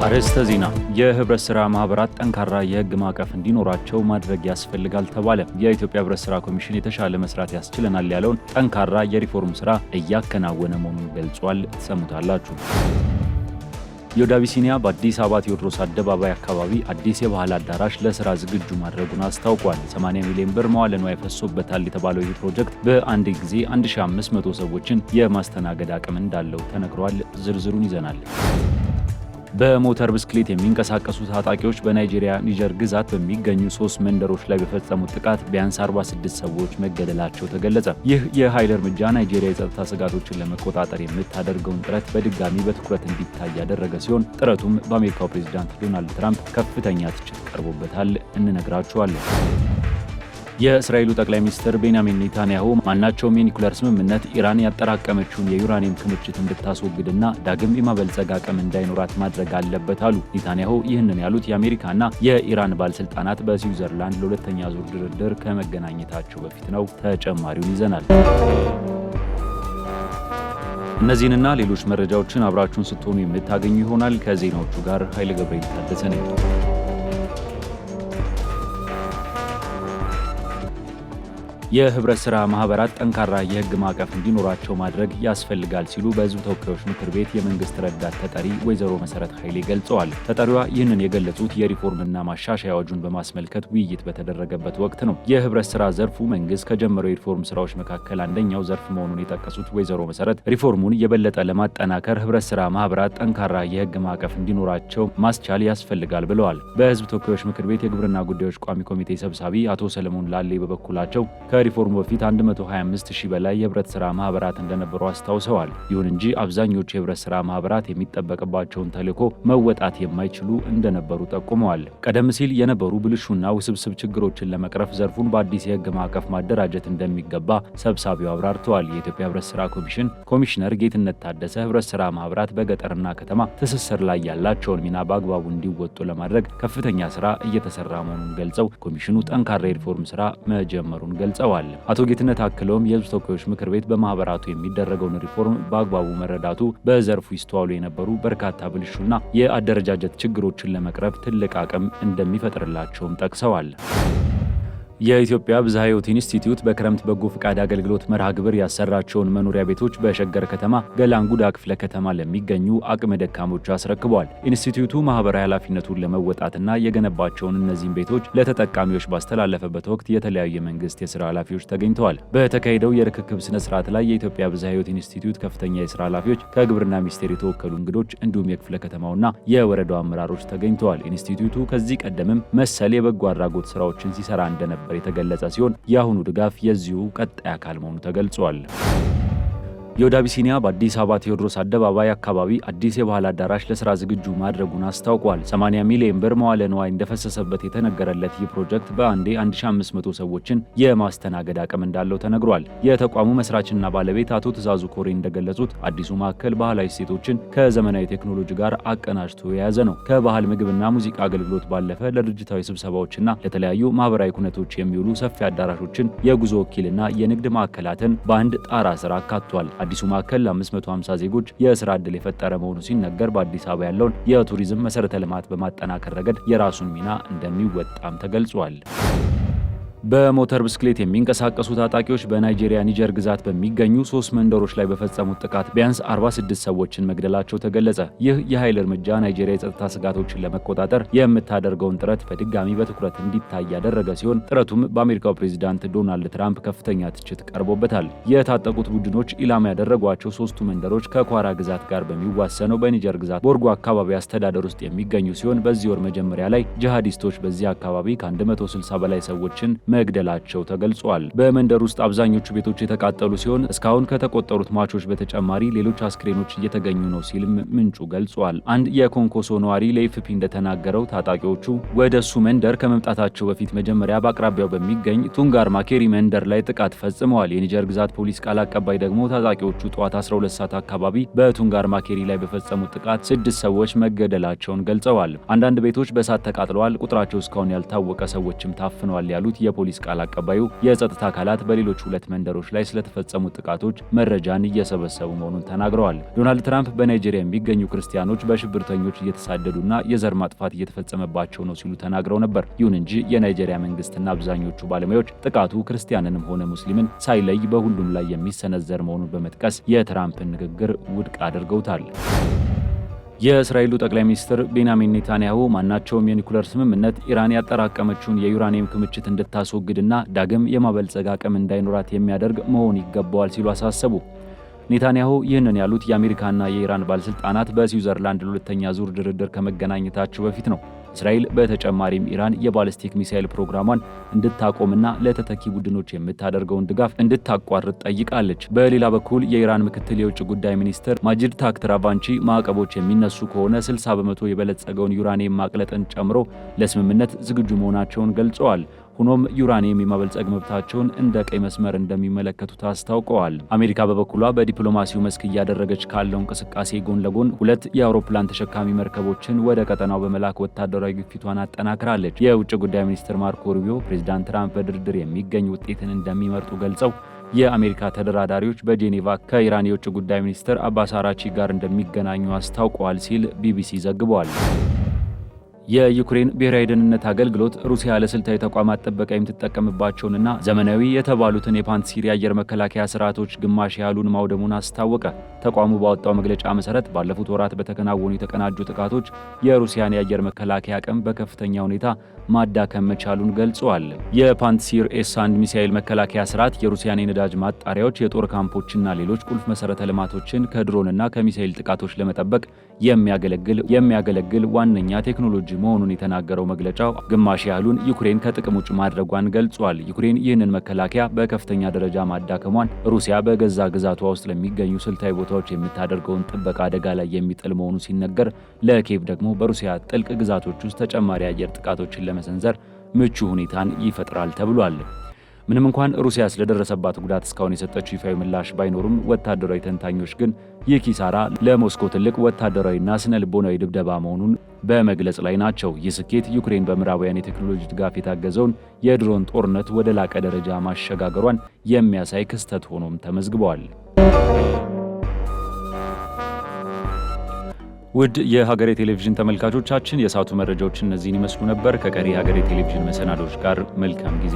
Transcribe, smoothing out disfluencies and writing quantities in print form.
አርዕስተ ዜና። የህብረት ሥራ ማህበራት ጠንካራ የህግ ማዕቀፍ እንዲኖራቸው ማድረግ ያስፈልጋል ተባለ። የኢትዮጵያ ህብረት ሥራ ኮሚሽን የተሻለ መስራት ያስችለናል ያለውን ጠንካራ የሪፎርም ሥራ እያከናወነ መሆኑን ገልጿል። ትሰሙታላችሁ። ዮድ አቢሲኒያ በአዲስ አበባ ቴዎድሮስ አደባባይ አካባቢ አዲስ የባህል አዳራሽ ለስራ ዝግጁ ማድረጉን አስታውቋል። 80 ሚሊዮን ብር መዋለ ንዋይ ፈሶበታል የተባለው ይህ ፕሮጀክት በአንድ ጊዜ 1500 ሰዎችን የማስተናገድ አቅም እንዳለው ተነግሯል። ዝርዝሩን ይዘናል። በሞተር ብስክሌት የሚንቀሳቀሱ ታጣቂዎች በናይጄሪያ ኒጀር ግዛት በሚገኙ 3 መንደሮች ላይ በፈጸሙት ጥቃት ቢያንስ 46 ሰዎች መገደላቸው ተገለጸ። ይህ የኃይል እርምጃ ናይጄሪያ የጸጥታ ስጋቶችን ለመቆጣጠር የምታደርገውን ጥረት በድጋሚ በትኩረት እንዲታይ ያደረገ ሲሆን ጥረቱም በአሜሪካው ፕሬዝዳንት ዶናልድ ትራምፕ ከፍተኛ ትችት ቀርቦበታል። እንነግራችኋለን። የእስራኤሉ ጠቅላይ ሚኒስትር ቤንያሚን ኔታንያሁ ማናቸውም የኒኩሌር ስምምነት ኢራን ያጠራቀመችውን የዩራኒየም ክምችት እንድታስወግድና ዳግም የማበልጸግ አቅም እንዳይኖራት ማድረግ አለበት አሉ። ኔታንያሁ ይህንን ያሉት የአሜሪካና የኢራን ባለስልጣናት በስዊዘርላንድ ለሁለተኛ ዙር ድርድር ከመገናኘታቸው በፊት ነው። ተጨማሪውን ይዘናል። እነዚህንና ሌሎች መረጃዎችን አብራችሁን ስትሆኑ የምታገኙ ይሆናል። ከዜናዎቹ ጋር ኃይለ ገብርኤል ታደሰ ነኝ። የህብረት ሥራ ማህበራት ጠንካራ የህግ ማዕቀፍ እንዲኖራቸው ማድረግ ያስፈልጋል ሲሉ በህዝብ ተወካዮች ምክር ቤት የመንግስት ረዳት ተጠሪ ወይዘሮ መሰረት ኃይሌ ገልጸዋል። ተጠሪዋ ይህንን የገለጹት የሪፎርምና ማሻሻያ አዋጁን በማስመልከት ውይይት በተደረገበት ወቅት ነው። የህብረት ሥራ ዘርፉ መንግስት ከጀመረው የሪፎርም ስራዎች መካከል አንደኛው ዘርፍ መሆኑን የጠቀሱት ወይዘሮ መሰረት ሪፎርሙን የበለጠ ለማጠናከር ህብረት ሥራ ማህበራት ጠንካራ የህግ ማዕቀፍ እንዲኖራቸው ማስቻል ያስፈልጋል ብለዋል። በህዝብ ተወካዮች ምክር ቤት የግብርና ጉዳዮች ቋሚ ኮሚቴ ሰብሳቢ አቶ ሰለሞን ላሌ በበኩላቸው ከሪፎርሙ በፊት 125,000 በላይ የህብረት ሥራ ማህበራት እንደነበሩ አስታውሰዋል። ይሁን እንጂ አብዛኞቹ የህብረት ሥራ ማህበራት የሚጠበቅባቸውን ተልዕኮ መወጣት የማይችሉ እንደነበሩ ጠቁመዋል። ቀደም ሲል የነበሩ ብልሹና ውስብስብ ችግሮችን ለመቅረፍ ዘርፉን በአዲስ የህግ ማዕቀፍ ማደራጀት እንደሚገባ ሰብሳቢው አብራርተዋል። የኢትዮጵያ ህብረት ሥራ ኮሚሽን ኮሚሽነር ጌትነት ታደሰ ህብረት ሥራ ማህበራት በገጠርና ከተማ ትስስር ላይ ያላቸውን ሚና በአግባቡ እንዲወጡ ለማድረግ ከፍተኛ ስራ እየተሰራ መሆኑን ገልጸው ኮሚሽኑ ጠንካራ የሪፎርም ስራ መጀመሩን ገልጸዋል። አቶ ጌትነት አክለውም የህዝብ ተወካዮች ምክር ቤት በማህበራቱ የሚደረገውን ሪፎርም በአግባቡ መረዳቱ በዘርፉ ይስተዋሉ የነበሩ በርካታ ብልሹና የአደረጃጀት ችግሮችን ለመቅረፍ ትልቅ አቅም እንደሚፈጥርላቸውም ጠቅሰዋል። የኢትዮጵያ ብዝሃ ሕይወት ኢንስቲትዩት በክረምት በጎ ፈቃድ አገልግሎት መርሃ ግብር ያሰራቸውን መኖሪያ ቤቶች በሸገር ከተማ ገላንጉዳ ክፍለ ከተማ ለሚገኙ አቅመ ደካሞች አስረክበዋል። ኢንስቲትዩቱ ማህበራዊ ኃላፊነቱን ለመወጣትና የገነባቸውን እነዚህን ቤቶች ለተጠቃሚዎች ባስተላለፈበት ወቅት የተለያዩ የመንግስት የስራ ኃላፊዎች ተገኝተዋል። በተካሄደው የርክክብ ስነ ስርዓት ላይ የኢትዮጵያ ብዝሃ ሕይወት ኢንስቲትዩት ከፍተኛ የስራ ኃላፊዎች፣ ከግብርና ሚኒስቴር የተወከሉ እንግዶች እንዲሁም የክፍለ ከተማውና የወረዳው አመራሮች ተገኝተዋል። ኢንስቲትዩቱ ከዚህ ቀደምም መሰል የበጎ አድራጎት ስራዎችን ሲሰራ እንደነበር የተገለጸ ሲሆን የአሁኑ ድጋፍ የዚሁ ቀጣይ አካል መሆኑ ተገልጿል። ዮድ አቢሲኒያ በአዲስ አበባ ቴዎድሮስ አደባባይ አካባቢ አዲስ የባህል አዳራሽ ለስራ ዝግጁ ማድረጉን አስታውቋል። 80 ሚሊዮን ብር መዋለ ንዋይ እንደፈሰሰበት የተነገረለት ይህ ፕሮጀክት በአንዴ 1500 ሰዎችን የማስተናገድ አቅም እንዳለው ተነግሯል። የተቋሙ መስራችና ባለቤት አቶ ትእዛዙ ኮሬ እንደገለጹት አዲሱ ማዕከል ባህላዊ እሴቶችን ከዘመናዊ ቴክኖሎጂ ጋር አቀናጅቶ የያዘ ነው። ከባህል ምግብና ሙዚቃ አገልግሎት ባለፈ ለድርጅታዊ ስብሰባዎችና ለተለያዩ ማህበራዊ ኩነቶች የሚውሉ ሰፊ አዳራሾችን፣ የጉዞ ወኪልና የንግድ ማዕከላትን በአንድ ጣራ ስር አካቷል። አዲሱ ማዕከል ለ550 ዜጎች የስራ ዕድል የፈጠረ መሆኑ ሲነገር በአዲስ አበባ ያለውን የቱሪዝም መሰረተ ልማት በማጠናከር ረገድ የራሱን ሚና እንደሚወጣም ተገልጿል። በሞተር ብስክሌት የሚንቀሳቀሱ ታጣቂዎች በናይጄሪያ ኒጀር ግዛት በሚገኙ 3 መንደሮች ላይ በፈጸሙት ጥቃት ቢያንስ 46 ሰዎችን መግደላቸው ተገለጸ። ይህ የኃይል እርምጃ ናይጄሪያ የጸጥታ ስጋቶችን ለመቆጣጠር የምታደርገውን ጥረት በድጋሚ በትኩረት እንዲታይ ያደረገ ሲሆን ጥረቱም በአሜሪካው ፕሬዝዳንት ዶናልድ ትራምፕ ከፍተኛ ትችት ቀርቦበታል። የታጠቁት ቡድኖች ኢላማ ያደረጓቸው 3ቱ መንደሮች ከኳራ ግዛት ጋር በሚዋሰነው በኒጀር ግዛት ቦርጎ አካባቢ አስተዳደር ውስጥ የሚገኙ ሲሆን በዚህ ወር መጀመሪያ ላይ ጂሃዲስቶች በዚህ አካባቢ ከ160 በላይ ሰዎችን መግደላቸው ተገልጿል። በመንደር ውስጥ አብዛኞቹ ቤቶች የተቃጠሉ ሲሆን እስካሁን ከተቆጠሩት ሟቾች በተጨማሪ ሌሎች አስክሬኖች እየተገኙ ነው ሲልም ምንጩ ገልጿል። አንድ የኮንኮሶ ነዋሪ ለኤፍፒ እንደተናገረው ታጣቂዎቹ ወደ እሱ መንደር ከመምጣታቸው በፊት መጀመሪያ በአቅራቢያው በሚገኝ ቱንጋር ማኬሪ መንደር ላይ ጥቃት ፈጽመዋል። የኒጀር ግዛት ፖሊስ ቃል አቀባይ ደግሞ ታጣቂዎቹ ጠዋት 12 ሰዓት አካባቢ በቱንጋር ማኬሪ ላይ በፈጸሙት ጥቃት 6 ሰዎች መገደላቸውን ገልጸዋል። አንዳንድ ቤቶች በእሳት ተቃጥለዋል፣ ቁጥራቸው እስካሁን ያልታወቀ ሰዎችም ታፍነዋል ያሉት የፖሊስ ቃል አቀባዩ የጸጥታ አካላት በሌሎች 2 መንደሮች ላይ ስለተፈጸሙ ጥቃቶች መረጃን እየሰበሰቡ መሆኑን ተናግረዋል። ዶናልድ ትራምፕ በናይጄሪያ የሚገኙ ክርስቲያኖች በሽብርተኞች እየተሳደዱና የዘር ማጥፋት እየተፈጸመባቸው ነው ሲሉ ተናግረው ነበር። ይሁን እንጂ የናይጄሪያ መንግስትና አብዛኞቹ ባለሙያዎች ጥቃቱ ክርስቲያንንም ሆነ ሙስሊምን ሳይለይ በሁሉም ላይ የሚሰነዘር መሆኑን በመጥቀስ የትራምፕን ንግግር ውድቅ አድርገውታል። የእስራኤሉ ጠቅላይ ሚኒስትር ቤንያሚን ኔታንያሁ ማናቸውም የኒኩለር ስምምነት ኢራን ያጠራቀመችውን የዩራኒየም ክምችት እንድታስወግድና ዳግም የማበልጸግ አቅም እንዳይኖራት የሚያደርግ መሆን ይገባዋል ሲሉ አሳሰቡ። ኔታንያሁ ይህንን ያሉት የአሜሪካና የኢራን ባለስልጣናት በስዊዘርላንድ ለሁለተኛ ዙር ድርድር ከመገናኘታቸው በፊት ነው። እስራኤል በተጨማሪም ኢራን የባሊስቲክ ሚሳኤል ፕሮግራሟን እንድታቆምና ለተተኪ ቡድኖች የምታደርገውን ድጋፍ እንድታቋርጥ ጠይቃለች። በሌላ በኩል የኢራን ምክትል የውጭ ጉዳይ ሚኒስትር ማጂድ ታክት ራቫንቺ ማዕቀቦች የሚነሱ ከሆነ 60 በመቶ የበለጸገውን ዩራኒየም ማቅለጥን ጨምሮ ለስምምነት ዝግጁ መሆናቸውን ገልጸዋል። ሆኖም ዩራኒየም የማበልጸግ መብታቸውን እንደ ቀይ መስመር እንደሚመለከቱት አስታውቀዋል። አሜሪካ በበኩሏ በዲፕሎማሲው መስክ እያደረገች ካለው እንቅስቃሴ ጎን ለጎን 2 የአውሮፕላን ተሸካሚ መርከቦችን ወደ ቀጠናው በመላክ ወታደራዊ ግፊቷን አጠናክራለች። የውጭ ጉዳይ ሚኒስትር ማርኮ ሩቢዮ ፕሬዝዳንት ትራምፕ በድርድር የሚገኝ ውጤትን እንደሚመርጡ ገልጸው የአሜሪካ ተደራዳሪዎች በጄኔቫ ከኢራን የውጭ ጉዳይ ሚኒስትር አባስ አራቺ ጋር እንደሚገናኙ አስታውቀዋል ሲል ቢቢሲ ዘግቧል። የዩክሬን ብሔራዊ ደህንነት አገልግሎት ሩሲያ ለስልታዊ ተቋማት ጥበቃ የምትጠቀምባቸውንና ዘመናዊ የተባሉትን የፓንትሲር የአየር መከላከያ ስርዓቶች ግማሽ ያህሉን ማውደሙን አስታወቀ። ተቋሙ ባወጣው መግለጫ መሰረት ባለፉት ወራት በተከናወኑ የተቀናጁ ጥቃቶች የሩሲያን የአየር መከላከያ አቅም በከፍተኛ ሁኔታ ማዳከም መቻሉን ገልጸዋል። የፓንትሲር ኤስ-1 ሚሳኤል መከላከያ ስርዓት የሩሲያን የነዳጅ ማጣሪያዎች፣ የጦር ካምፖችና ሌሎች ቁልፍ መሰረተ ልማቶችን ከድሮንና ከሚሳኤል ጥቃቶች ለመጠበቅ የሚያገለግል ዋነኛ ቴክኖሎጂ መሆኑን የተናገረው መግለጫው ግማሽ ያህሉን ዩክሬን ከጥቅም ውጭ ማድረጓን ገልጿል። ዩክሬን ይህንን መከላከያ በከፍተኛ ደረጃ ማዳከሟን ሩሲያ በገዛ ግዛቷ ውስጥ ለሚገኙ ስልታዊ ቦታዎች የምታደርገውን ጥበቃ አደጋ ላይ የሚጥል መሆኑ ሲነገር፣ ለኪየቭ ደግሞ በሩሲያ ጥልቅ ግዛቶች ውስጥ ተጨማሪ አየር ጥቃቶችን ለመሰንዘር ምቹ ሁኔታን ይፈጥራል ተብሏል። ምንም እንኳን ሩሲያ ስለደረሰባት ጉዳት እስካሁን የሰጠችው ይፋዊ ምላሽ ባይኖሩም ወታደራዊ ተንታኞች ግን ይህ ኪሳራ ለሞስኮ ትልቅ ወታደራዊና ስነ ልቦናዊ ድብደባ መሆኑን በመግለጽ ላይ ናቸው። ይህ ስኬት ዩክሬን በምዕራባውያን የቴክኖሎጂ ድጋፍ የታገዘውን የድሮን ጦርነት ወደ ላቀ ደረጃ ማሸጋገሯን የሚያሳይ ክስተት ሆኖም ተመዝግበዋል። ውድ የሀገሬ ቴሌቪዥን ተመልካቾቻችን የሰዓቱ መረጃዎች እነዚህን ይመስሉ ነበር። ከቀሪ የሀገሬ ቴሌቪዥን መሰናዶች ጋር መልካም ጊዜ